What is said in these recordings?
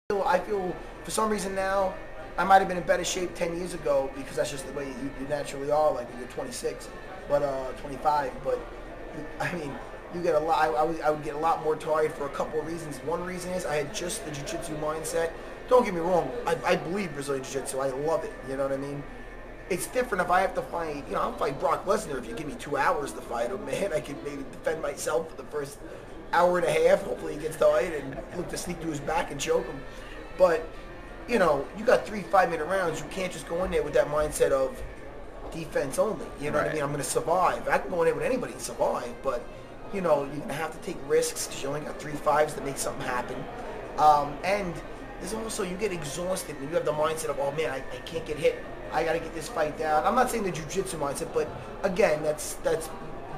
I feel for some reason now, I might have been in better shape 10 years ago because that's just the way you naturally are. Like when you're 26, but 25. But I mean, you get a lot. I would get a lot more tired for a couple of reasons. One reason is I had just the jiu-jitsu mindset. Don't get me wrong. I believe Brazilian jiu-jitsu. I love it. You know what I mean? It's different if I have to fight. You know, I'll fight Brock Lesnar if you give me 2 hours to fight him. Man, I could maybe defend myself for the first hour and a half. Hopefully he gets tired and look to sneak to his back and choke him. But you know, you got 3 5-minute rounds. You can't just go in there with that mindset of defense only. You know what I mean? I'm going to survive. I can go in there with anybody and survive, but you know, you're going to have to take risks because you only got 3 5s to make something happen. And there's also, you get exhausted and you have the mindset of, oh man, I can't get hit. I got to get this fight down. I'm not saying the jiu-jitsu mindset, but again, that's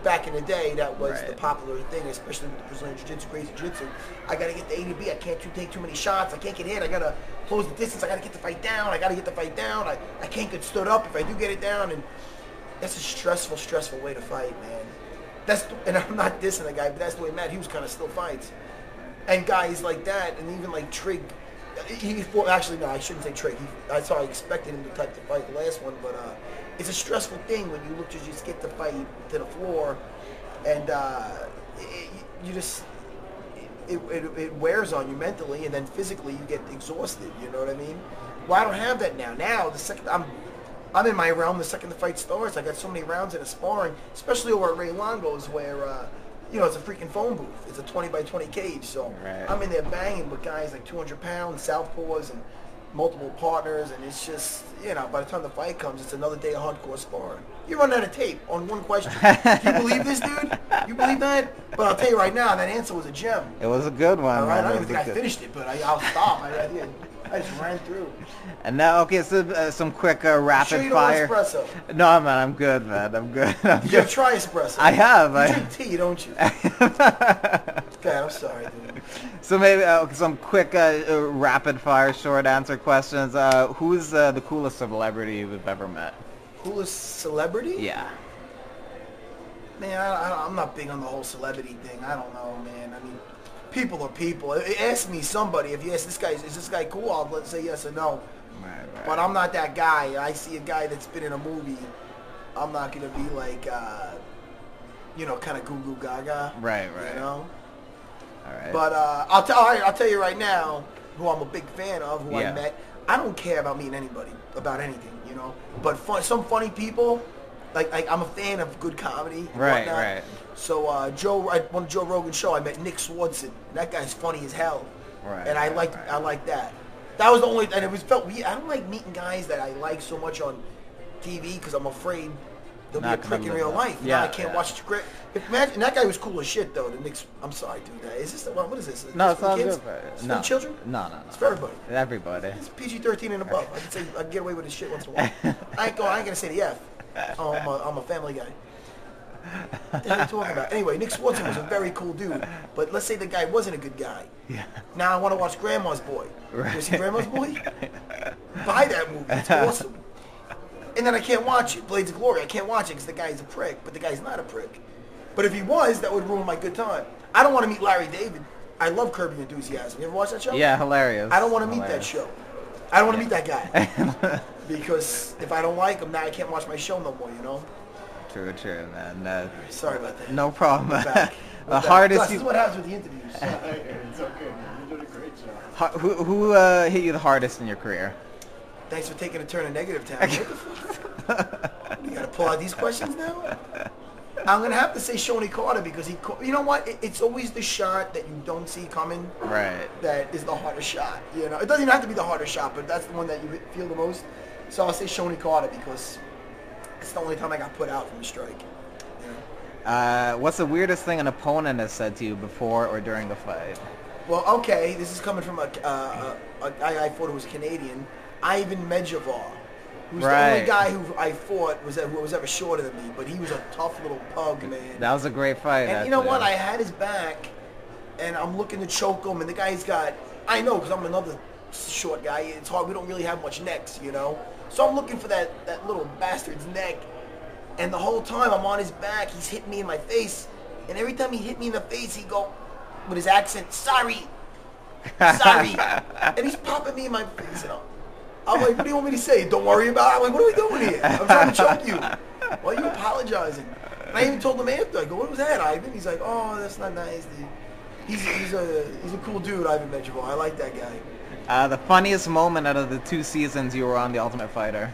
back in the day, that was the popular thing, especially with the Brazilian jiu-jitsu, crazy jiu-jitsu. I got to get the A to B. I can't take too many shots. I can't get hit. I got to close the distance. I got to get the fight down. I got to get the fight down. I can't get stood up if I do get it down. And that's a stressful way to fight, man. And I'm not dissing the guy, but that's the way Matt Hughes kind of still fights. And guys like that, and even like Trig, he fought, actually, no, I shouldn't say Trig. That's how I expected him to type to fight the last one, but it's a stressful thing when you look to just get the fight to the floor, and it wears on you mentally, and then physically you get exhausted. You know what I mean? Well, I don't have that now. Now the second I'm in my realm, the second the fight starts, I got so many rounds in a sparring, especially over at Ray Longo's, where you know, it's a freaking phone booth. It's a 20 by 20 cage, so I'm in there banging with guys like 200 pounds, southpaws, and multiple partners, and it's just, you know, by the time the fight comes, it's another day of hardcore sparring. You run out of tape on one question. You believe this, dude? You believe that? But I'll tell you right now, that answer was a gem. It was a good one. All right, I don't even think I finished it, but I'll stop. I just ran through. And now, okay, so some quick rapid sure you fire. Don't want espresso? No, man, I'm good, man. I'm good. You try espresso. I have. You drink tea, don't you? God, I'm sorry, dude. So maybe some quick rapid fire short answer questions. Who's the coolest celebrity you've ever met? Coolest celebrity? Yeah. Man, I'm not big on the whole celebrity thing. I don't know, man. I mean, people are people. Ask me somebody. If you ask is this guy cool? I'll say yes or no. Right. But I'm not that guy. I see a guy that's been in a movie. I'm not gonna be like, you know, kind of goo goo gaga. Right. You know. All right. But I'll tell you right now who I'm a big fan of, who I met. I don't care about meeting anybody about anything, you know. But some funny people. Like I'm a fan of good comedy. Right. So on Joe Rogan's show, I met Nick Swardson. That guy's funny as hell. Right. And I like that. That was the only, and it felt weird. I don't like meeting guys that I like so much on TV because I'm afraid they'll be a prick in real life. Yeah. I can't watch the script. Imagine that guy was cool as shit though. The Nick's. I'm sorry, dude. Is this what is this? No, it's all for kids? good. It's for children? No. It's for everybody. Everybody. It's PG-13 and above. I can say I can get away with this shit once in a while. I ain't gonna say the F. I'm a family guy. What the hell are you talking about? Anyway, Nick Swardson was a very cool dude, but let's say the guy wasn't a good guy. Yeah. Now I want to watch Grandma's Boy. Right. You see Grandma's Boy? Buy that movie. It's awesome. And then I can't watch it. Blades of Glory. I can't watch it because the guy's a prick, but the guy's not a prick. But if he was, that would ruin my good time. I don't want to meet Larry David. I love Curb Your Enthusiasm. You ever watch that show? Yeah, hilarious. I don't want to meet that show. I don't want to meet that guy. Because if I don't like him, now I can't watch my show no more, you know? True, man. Sorry about that. No problem. We're back. The hardest. This is what happens with the interviews. It's okay, man. You did a great job. Who hit you the hardest in your career? Thanks for taking a turn of negative town. What the fuck? You got to pull out these questions now? I'm going to have to say Shoney Carter because you know what? It's always the shot that you don't see coming. Right. That is the hardest shot. You know, it doesn't even have to be the hardest shot, but that's the one that you feel the most. So I'll say Shoney Carter because it's the only time I got put out from a strike. You know? What's the weirdest thing an opponent has said to you before or during the fight? Well, okay, this is coming from a guy I fought who was Canadian, Ivan Medjevar, who's the only guy who I fought who was ever shorter than me, but he was a tough little pug, man. That was a great fight. And you know what? I had his back, and I'm looking to choke him, and the guy's got, I know, because I'm another short guy, it's hard, we don't really have much necks, you know? So I'm looking for that little bastard's neck, and the whole time I'm on his back, he's hitting me in my face, and every time he hit me in the face, he'd go, with his accent, sorry. Sorry. And he's popping me in my face. And I'm like, what do you want me to say? Don't worry about it. I'm like, what are we doing here? I'm trying to choke you. Why are you apologizing? And I even told him after. I go, what was that, Ivan? He's like, oh, that's not nice, dude. He's a cool dude, Ivan Metroval. I like that guy. The funniest moment out of the 2 seasons you were on The Ultimate Fighter?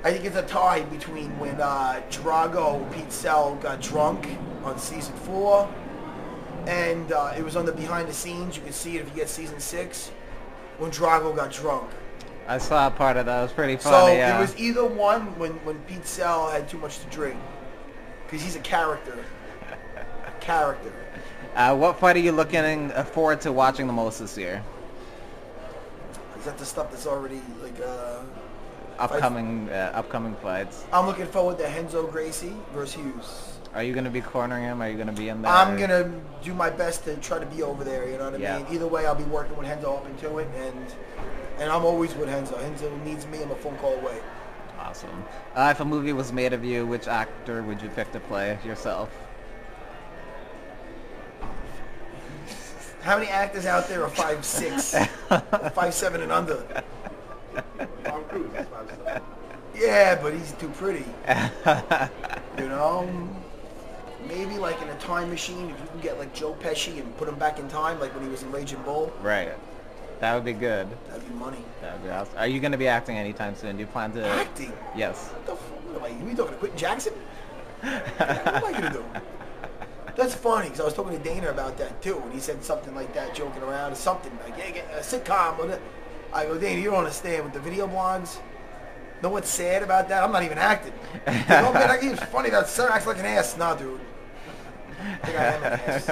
I think it's a tie between when Drago and Pete Sell got drunk on season 4, and it was on the behind the scenes. You can see it if you get season 6, when Drago got drunk. I saw a part of that. It was pretty funny. So yeah. it was either one when Pete Sell had too much to drink, because he's a character. What fight are you looking forward to watching the most this year? Is that the stuff that's already like upcoming fights? I'm looking forward to Renzo Gracie versus Hughes. Are you going to be cornering him? Are you going to be in there? I'm going to do my best to try to be over there, you know what I mean? Either way, I'll be working with Renzo up into it, and I'm always with Renzo. Renzo needs me, I'm a phone call away. Awesome. If a movie was made of you, which actor would you pick to play yourself? How many actors out there are 5'6", 5'7" and under? Tom Cruise is 5'7". Yeah, but he's too pretty. You know? Maybe like in a time machine, if you can get like Joe Pesci and put him back in time, like when he was in Raging Bull. Right. That would be good. That'd be money. That would be awesome. Are you going to be acting anytime soon? Do you plan to... Acting? Yes. What the fuck? Are you talking to Quentin Jackson? What am I going to do? That's funny, because I was talking to Dana about that too, and he said something like that, joking around, or something like, yeah, get a sitcom. I go, Dana, you don't understand, with the video blogs, know what's sad about that? I'm not even acting. Oh, man, it's funny that Sarah acts like an ass. Nah, dude. I think I am an ass.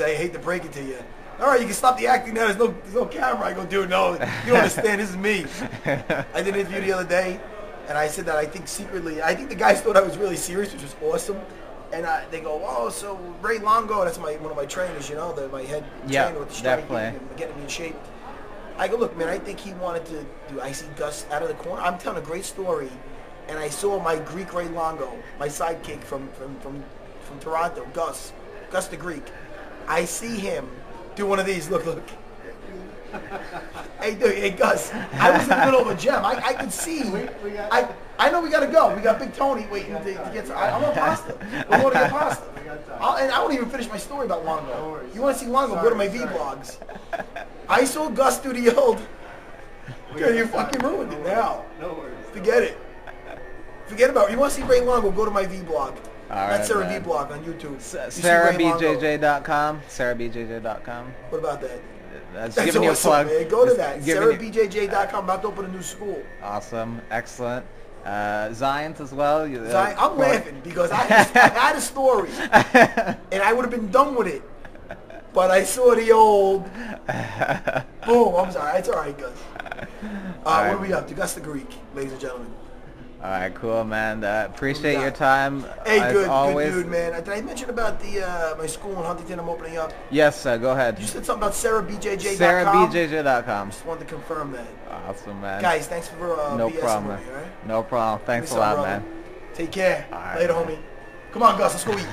I hate to break it to you. All right, you can stop the acting now. There's no camera. I go, dude, no, you don't understand. This is me. I did an interview the other day, and I said that I think the guys thought I was really serious, which was awesome. And they go, oh, so Ray Longo, that's one of my trainers, you know, my head trainer with the striking and getting me in shape. I go, look, man, I think he wanted to do, I see Gus out of the corner. I'm telling a great story, and I saw my Greek Ray Longo, my sidekick from Toronto, Gus the Greek. I see him do one of these, look. Hey, dude, hey, Gus, I was in the middle of a gem. I could see. I know we got to go. We got Big Tony waiting to get some. I want pasta. We're going to get pasta. And I won't even finish my story about Longo. You want to see Longo, go to my vlogs. I saw Gus do the old. Dude, you fucking ruined it now. No worries. Forget it. Forget about it. You want to see Ray Longo, go to my vlog. Matt Serra vlog on YouTube. SarahBJJ.com. SarahBJJ.com. What about that? That's giving you a plug. Man. Go to that. SarahBJJ.com. About to open a new school. Awesome. Excellent. Zions as well. Zion, I'm laughing because I had a story and I would have been done with it. But I saw the old boom. I'm sorry. It's all right, Gus. What are we up to? Gus the Greek, ladies and gentlemen. All right, cool, man. Appreciate your time. Hey, as good always. Good dude, man. Did I mention about the my school in Huntington I'm opening up? Yes, go ahead. You said something about SarahBJJ.com? SarahBJJ.com. Just wanted to confirm that. Awesome, man. Guys, thanks for no BSing problem, with me, all right? No problem. Thanks a lot, brother. man. Take care. All right, Later, man. homie. Come on, Gus. Let's go eat.